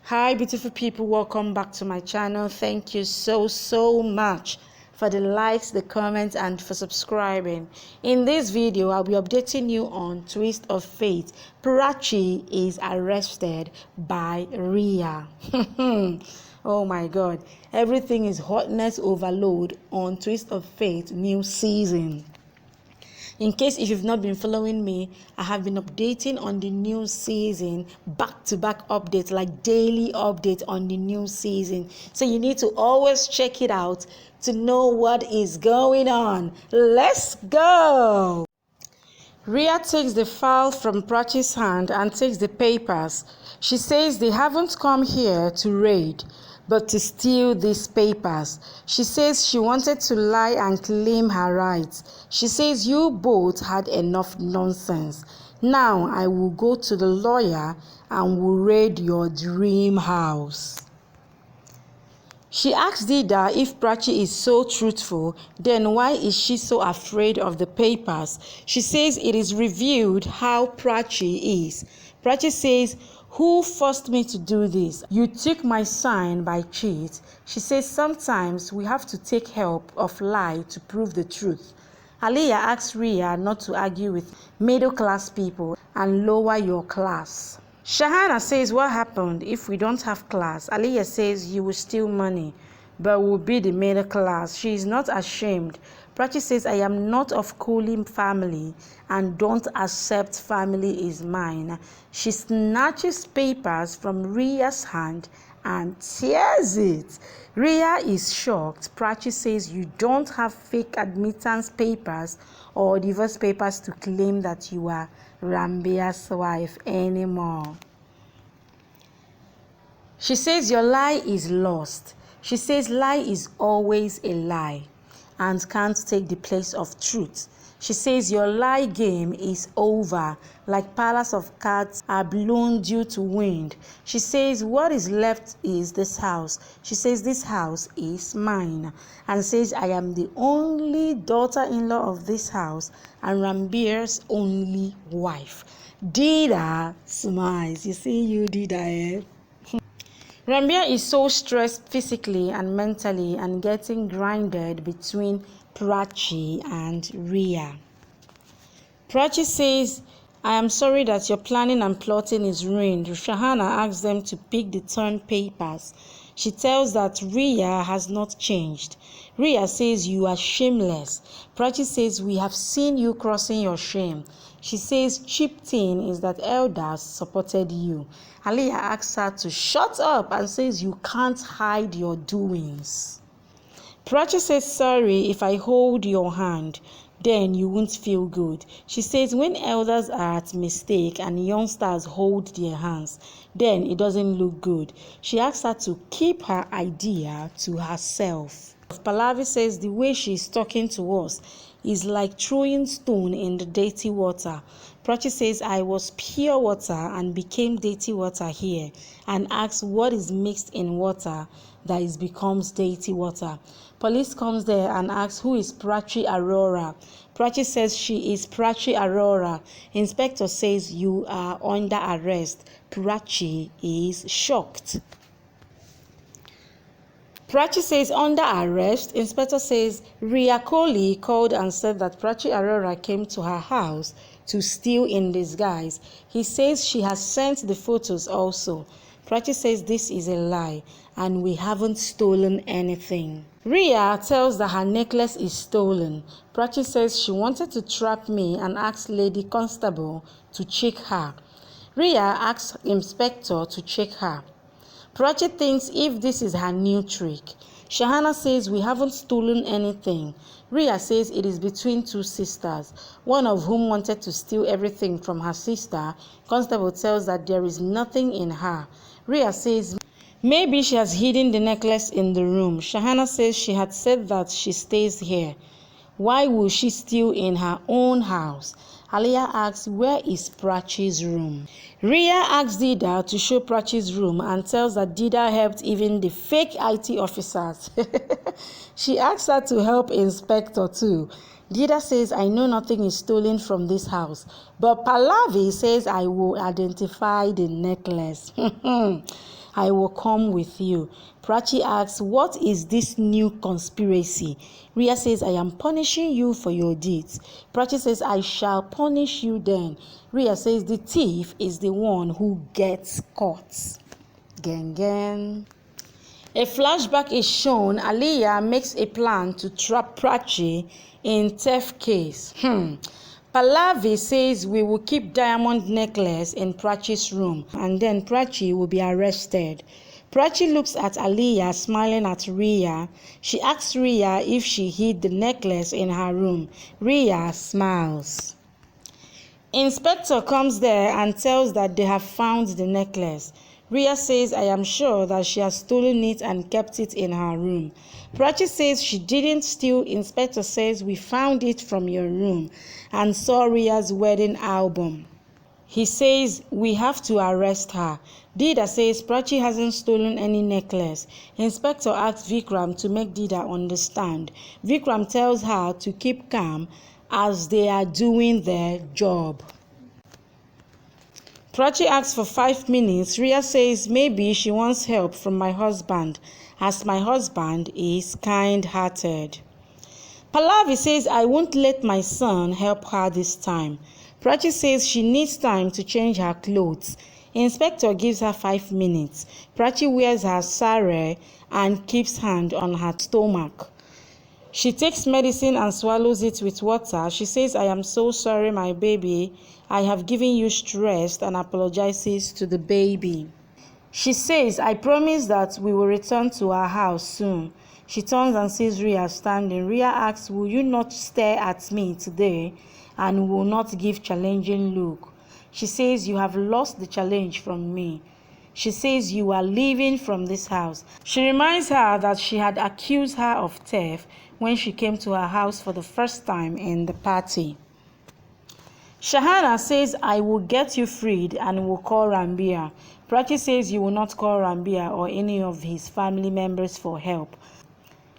Hi beautiful people, welcome back to my channel. Thank you so much for the likes, the comments, and for subscribing. In this video I'll be updating you on twist of fate. Prachi is arrested by Ria. Oh my god, everything is hotness overload on twist of fate new season. In case if you've not been following me, I have been updating on the new season, back-to-back updates, like daily updates on the new season. So you need to always check it out to know what is going on. Let's go! Ria takes the file from Prachi's hand and takes the papers. She says they haven't come here to raid, but to steal these papers. She says she wanted to lie and claim her rights. She says you both had enough nonsense. Now I will go to the lawyer and will raid your dream house. She asks Dida if Prachi is so truthful, then why is she so afraid of the papers? She says it is revealed how Prachi is. Prachi says, "Who forced me to do this? You took my sign by cheat." She says sometimes we have to take help of lie to prove the truth. Aliyah asks Ria not to argue with middle class people and lower your class. Shahana says, "What happened if we don't have class?" Aliyah says, "You will steal money, but will be the middle class." She is not ashamed. Prachi says, "I am not of Kuli family and don't accept family is mine." She snatches papers from Ria's hand and tears it. Ria is shocked. Prachi says, "You don't have fake admittance papers or divorce papers to claim that you are Ranbir's wife anymore." She says your lie is lost. She says lie is always a lie and can't take the place of truth. She says your lie game is over, like palace of cards are blown due to wind. She says what is left is this house. She says this house is mine and says I am the only daughter-in-law of this house and Ranbir's only wife. Dida smiles. You see you Dida, eh? Ranbir is so stressed physically and mentally and getting grinded between Prachi and Ria. Prachi says, "I am sorry that your planning and plotting is ruined." Shahana asks them to pick the torn papers. She tells that Ria has not changed. Ria says, "You are shameless." Prachi says, "We have seen you crossing your shame." She says, "Cheap thing is that elders supported you." Aliyah asks her to shut up and says, "You can't hide your doings." Prachi says, "Sorry if I hold your hand, then you won't feel good." She says when elders are at mistake and youngsters hold their hands, then it doesn't look good. She asks her to keep her idea to herself. Pallavi says the way she is talking to us is like throwing stone in the dirty water. Prachi says I was pure water and became dirty water here, and asks what is mixed in water that it becomes dirty water. Police comes there and asks who is Prachi Aurora. Prachi says she is Prachi Aurora. Inspector says you are under arrest. Prachi is shocked. Prachi says under arrest. Inspector says Ria Kohli called and said that Prachi Aurora came to her house to steal in disguise. He says she has sent the photos also. Prachi says this is a lie and we haven't stolen anything. Ria tells that her necklace is stolen. Prachi says she wanted to trap me and asked Lady Constable to check her. Ria asks Inspector to check her. Prachi thinks if this is her new trick. Shahana says we haven't stolen anything. Ria says it is between two sisters, one of whom wanted to steal everything from her sister. Constable tells that there is nothing in her. Ria says maybe she has hidden the necklace in the room. Shahana says she had said that she stays here. Why will she steal in her own house? Aliyah asks where is Prachi's room. Ria asks Dida to show Prachi's room and tells that Dida helped even the fake IT officers. She asks her to help Inspector too. Dida says, "I know nothing is stolen from this house." But Pallavi says, "I will identify the necklace." I will come with you. Prachi asks, what is this new conspiracy? Ria says, I am punishing you for your deeds. Prachi says, I shall punish you then. Ria says, the thief is the one who gets caught. Gang gang. A flashback is shown. Aliyah makes a plan to trap Prachi in theft case. Pallavi says we will keep diamond necklace in Prachi's room and then Prachi will be arrested. Prachi looks at Aliyah smiling at Ria. She asks Ria if she hid the necklace in her room. Ria smiles. Inspector comes there and tells that they have found the necklace. Ria says, I am sure that she has stolen it and kept it in her room. Prachi says she didn't steal. Inspector says we found it from your room and saw Ria's wedding album. He says we have to arrest her. Dida says Prachi hasn't stolen any necklace. Inspector asks Vikram to make Dida understand. Vikram tells her to keep calm as they are doing their job. Prachi asks for 5 minutes. Ria says maybe she wants help from my husband, as my husband is kind-hearted. Pallavi says I won't let my son help her this time. Prachi says she needs time to change her clothes. Inspector gives her 5 minutes. Prachi wears her sari and keeps hand on her stomach. She takes medicine and swallows it with water. She says, I am so sorry, my baby. I have given you stress, and apologizes to the baby. She says, I promise that we will return to our house soon. She turns and sees Ria standing. Ria asks, will you not stare at me today and will not give challenging look? She says, you have lost the challenge from me. She says you are leaving from this house. She reminds her that she had accused her of theft when she came to her house for the first time in the party. Shahana says, I will get you freed and will call Ranbir. Prachi says you will not call Ranbir or any of his family members for help.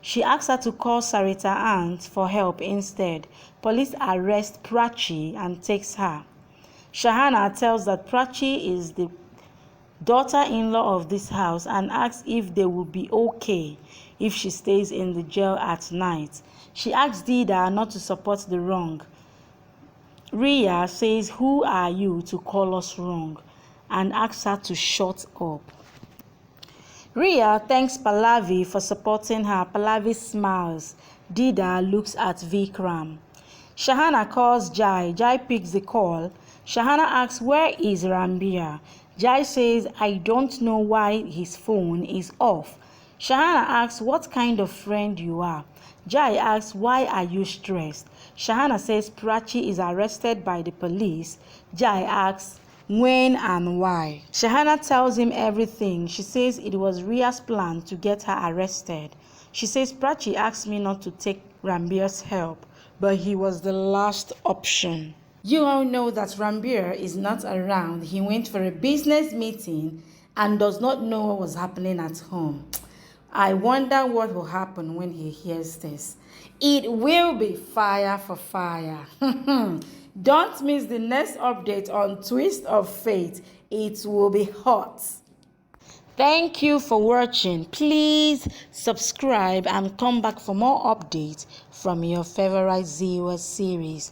She asks her to call Sarita aunt for help instead. Police arrest Prachi and takes her. Shahana tells that Prachi is the daughter-in-law of this house and asks if they will be okay if she stays in the jail at night. She asks Dida not to support the wrong. Ria says, who are you to call us wrong? And asks her to shut up. Ria thanks Pallavi for supporting her. Pallavi smiles. Dida looks at Vikram. Shahana calls Jai. Jai picks the call. Shahana asks, where is Ranbir? Jai says, I don't know why his phone is off. Shahana asks, what kind of friend you are? Jai asks, why are you stressed? Shahana says Prachi is arrested by the police. Jai asks, when and why? Shahana tells him everything. She says it was Ria's plan to get her arrested. She says Prachi asked me not to take Ranbir's help, but he was the last option. You all know that Ranbir is not around. He went for a business meeting and does not know what was happening at home. I wonder what will happen when he hears this. It will be fire for fire. Don't miss the next update on Twist of Fate. It will be hot. Thank you for watching. Please subscribe and come back for more updates from your favorite Zewa series.